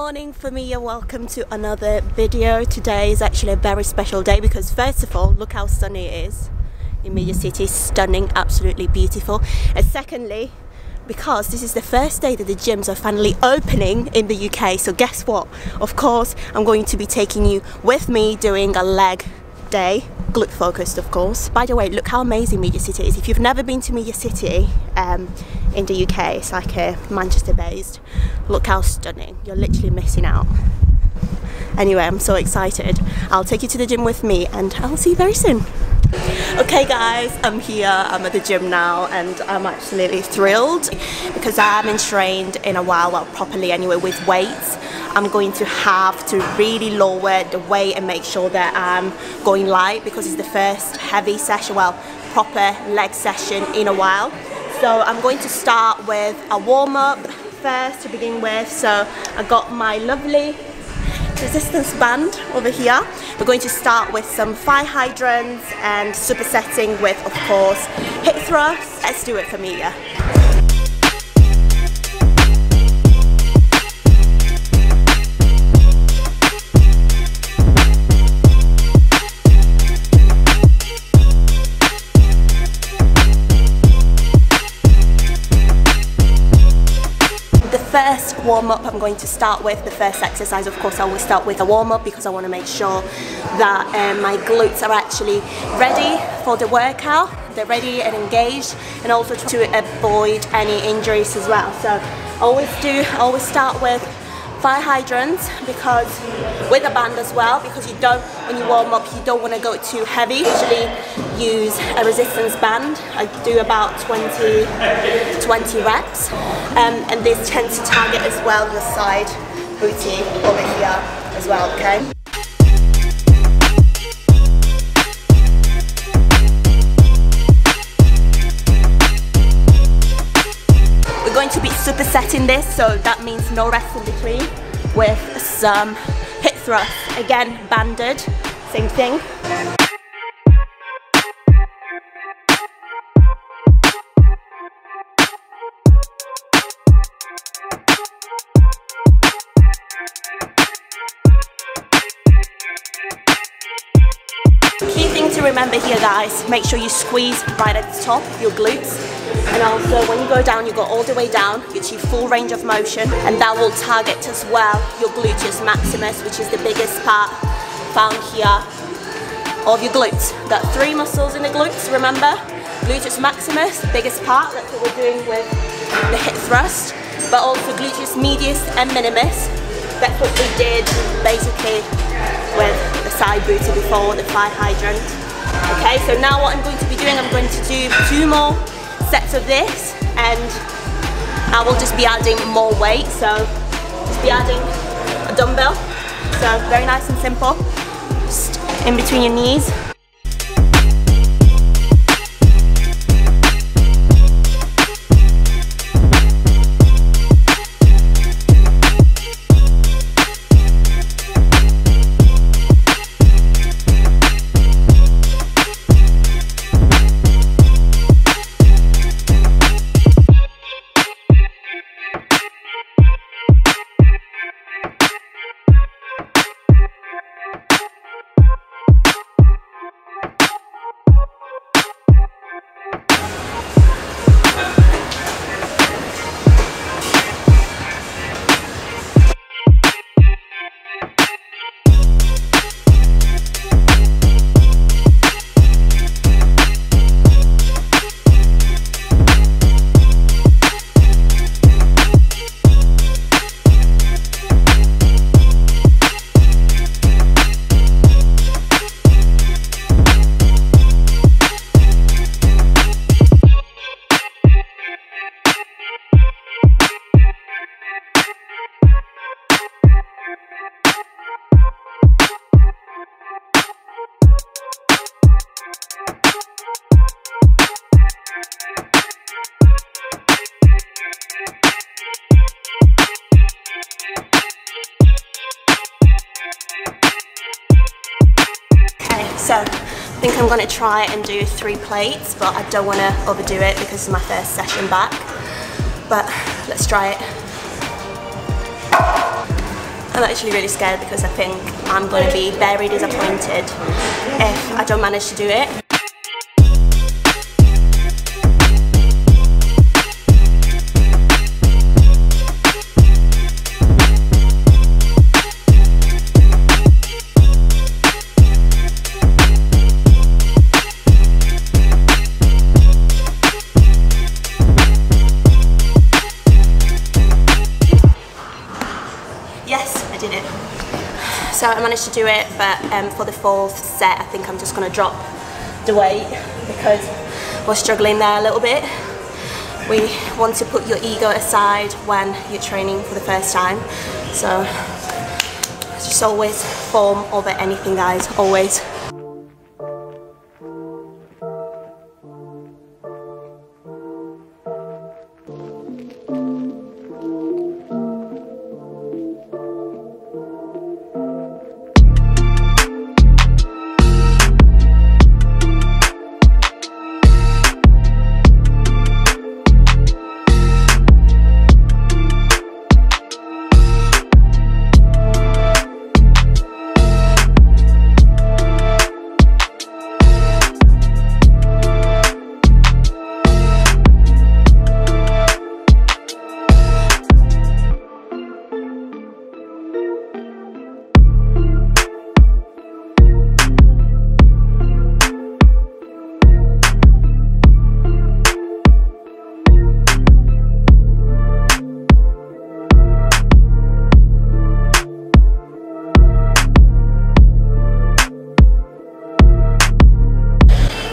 morning Familia, welcome to another video. Today is actually a very special day because first of all, look how sunny it is in Media City. Stunning, absolutely beautiful. And secondly, because this is the first day that the gyms are finally opening in the UK. So guess what? Of course, I'm going to be taking you with me doing a leg day, glute focused of course. By the way, look how amazing Media City is. If you've never been to Media City in the UK, it's like Manchester based. Look how stunning, you're literally missing out. Anyway, I'm so excited. I'll take you to the gym with me and I'll see you very soon. Okay guys, I'm here, I'm at the gym now and I'm absolutely thrilled because I haven't trained in a while, well properly anyway, with weights. I'm going to have to really lower the weight and make sure that I'm going light because it's the first heavy session, well, proper leg session in a while. So I'm going to start with a warm-up first to begin with. So I got my lovely resistance band over here. We're going to start with some fire hydrants and supersetting with, of course, hip thrusts. Let's do it, Familia. First warm-up I'm going to start with, the first exercise of course I will start with a warm-up because I want to make sure that my glutes are actually ready for the workout. They're ready and engaged, and also to avoid any injuries as well. So I always start with fire hydrants because with a band as well, because you don't, when you warm up, you don't want to go too heavy. Usually use a resistance band. I do about 20 reps, and this tends to target as well the side booty over here as well, okay? We're going to be supersetting this, so that means no rest in between, with some hip thrusts. Again, banded, same thing. Key thing to remember here guys, make sure you squeeze right at the top, your glutes. And also when you go down, you go all the way down, you achieve full range of motion, and that will target as well your gluteus maximus, which is the biggest part found here of your glutes. Got three muscles in the glutes, remember? Gluteus maximus, the biggest part, that's what we're doing with the hip thrust, but also gluteus medius and minimus. That's what we did basically with the side booty before, the fire hydrant. Okay, so now what I'm going to be doing, I'm going to do 2 more sets of this, and I will just be adding more weight. So just be adding a dumbbell, so very nice and simple, just in between your knees. So I think I'm going to try and do 3 plates, but I don't want to overdo it because it's my first session back. But let's try it. I'm actually really scared because I think I'm going to be very disappointed if I don't manage to do it. Yes, I did it. So I managed to do it, but for the fourth set, I think I'm just going to drop the weight because we're struggling there a little bit. We want to put your ego aside when you're training for the first time. So just always form over anything, guys, always.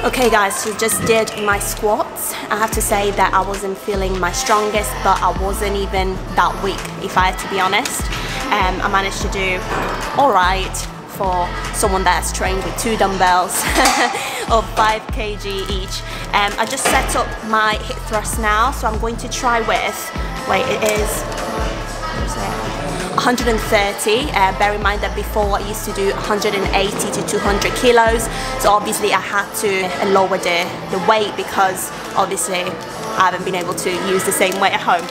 Okay guys, so just did my squats. I have to say that I wasn't feeling my strongest, but I wasn't even that weak, if I have to be honest. I managed to do alright for someone that's trained with 2 dumbbells of 5 kg each. I just set up my hip thrust now, so I'm going to try with, wait, it is 130. Bear in mind that before I used to do 180 to 200 kilos, so obviously I had to lower the weight because obviously I haven't been able to use the same weight at home.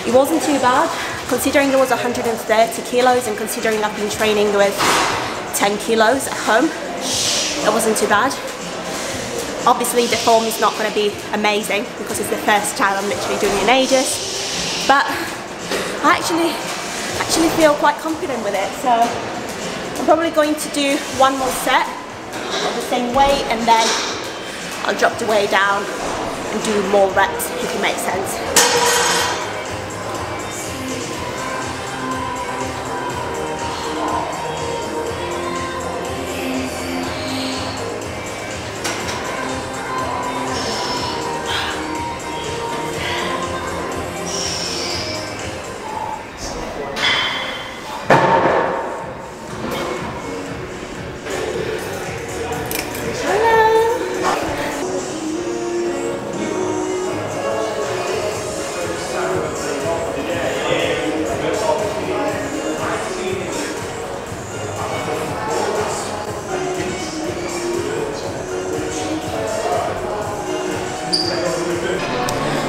It wasn't too bad, considering it was 130 kilos and considering I've been training with 10 kilos at home. It wasn't too bad. Obviously the form is not going to be amazing because it's the first time I'm literally doing it in ages, but I actually feel quite confident with it. So I'm probably going to do one more set of the same weight and then I'll drop the weight down and do more reps, if it makes sense.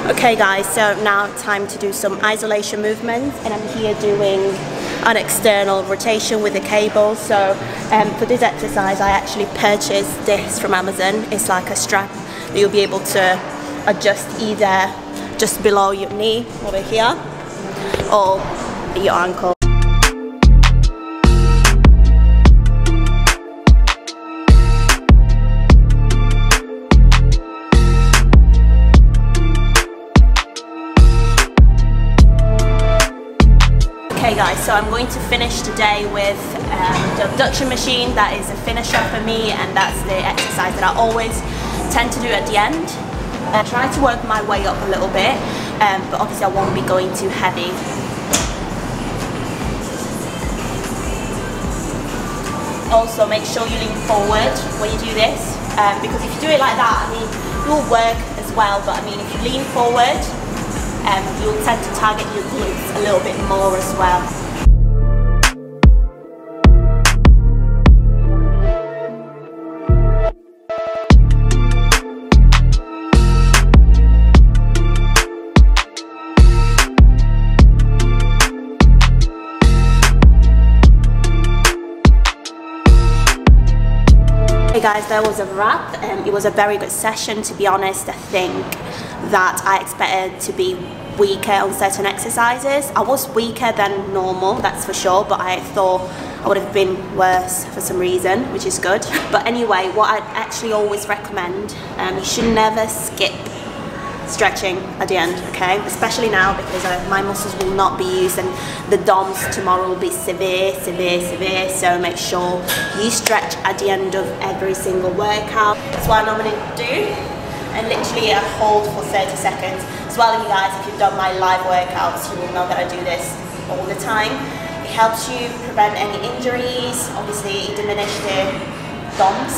Okay guys, so now time to do some isolation movements, and I'm here doing an external rotation with the cable. So for this exercise I actually purchased this from Amazon. It's like a strap that you'll be able to adjust either just below your knee over here or your ankle. Okay guys, so I'm going to finish today with the abduction machine. That is a finisher for me, and that's the exercise that I always tend to do at the end. I try to work my way up a little bit, but obviously I won't be going too heavy. Also, make sure you lean forward when you do this, because if you do it like that, I mean, it will work as well, but I mean, if you lean forward, you'll tend to target your glutes a little bit more as well. Hey guys, that was a wrap. It was a very good session, to be honest. I think that I expected to be weaker on certain exercises. I was weaker than normal, that's for sure, but I thought I would have been worse for some reason, which is good. But anyway, what I actually always recommend, you should never skip stretching at the end, okay? Especially now, because my muscles will not be used and the DOMs tomorrow will be severe, so make sure you stretch at the end of every single workout. That's what I normally do, and literally I hold for 30 seconds. As well, you guys, if you've done my live workouts, you will know that I do this all the time. It helps you prevent any injuries, obviously diminish the DOMs,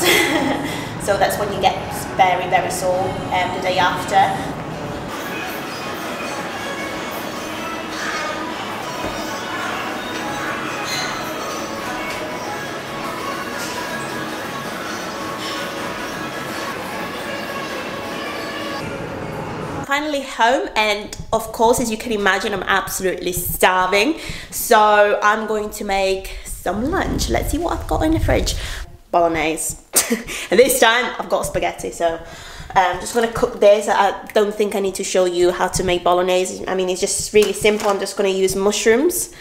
so that's when you get very sore the day after. Finally home, and of course, as you can imagine, I'm absolutely starving, so I'm going to make some lunch. Let's see what I've got in the fridge. Bolognese. And this time I've got spaghetti, so I'm just gonna cook this. I don't think I need to show you how to make bolognese. I mean, it's just really simple. I'm just gonna use mushrooms,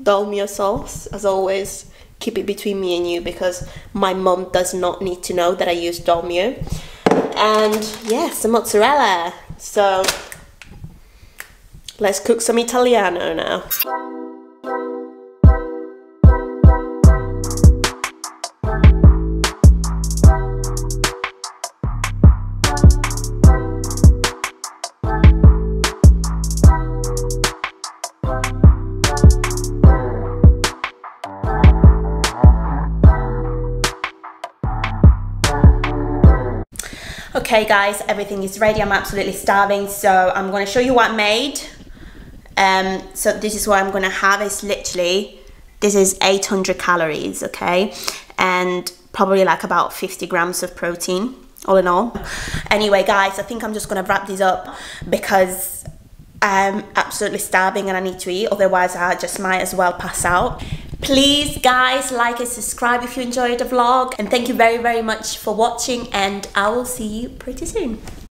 dolmio sauce, as always. Keep it between me and you, because my mum does not need to know that I use dolmio. And yeah, some mozzarella. So let's cook some Italiano now. Okay guys, everything is ready. I'm absolutely starving, so I'm going to show you what I made. So this is what I'm going to have. It's literally, this is 800 calories, okay, and probably like about 50 grams of protein all in all. Anyway guys, I think I'm just going to wrap this up because I'm absolutely starving and I need to eat, otherwise I just might as well pass out. Please guys, like and subscribe if you enjoyed the vlog, and thank you very much for watching, and I will see you pretty soon.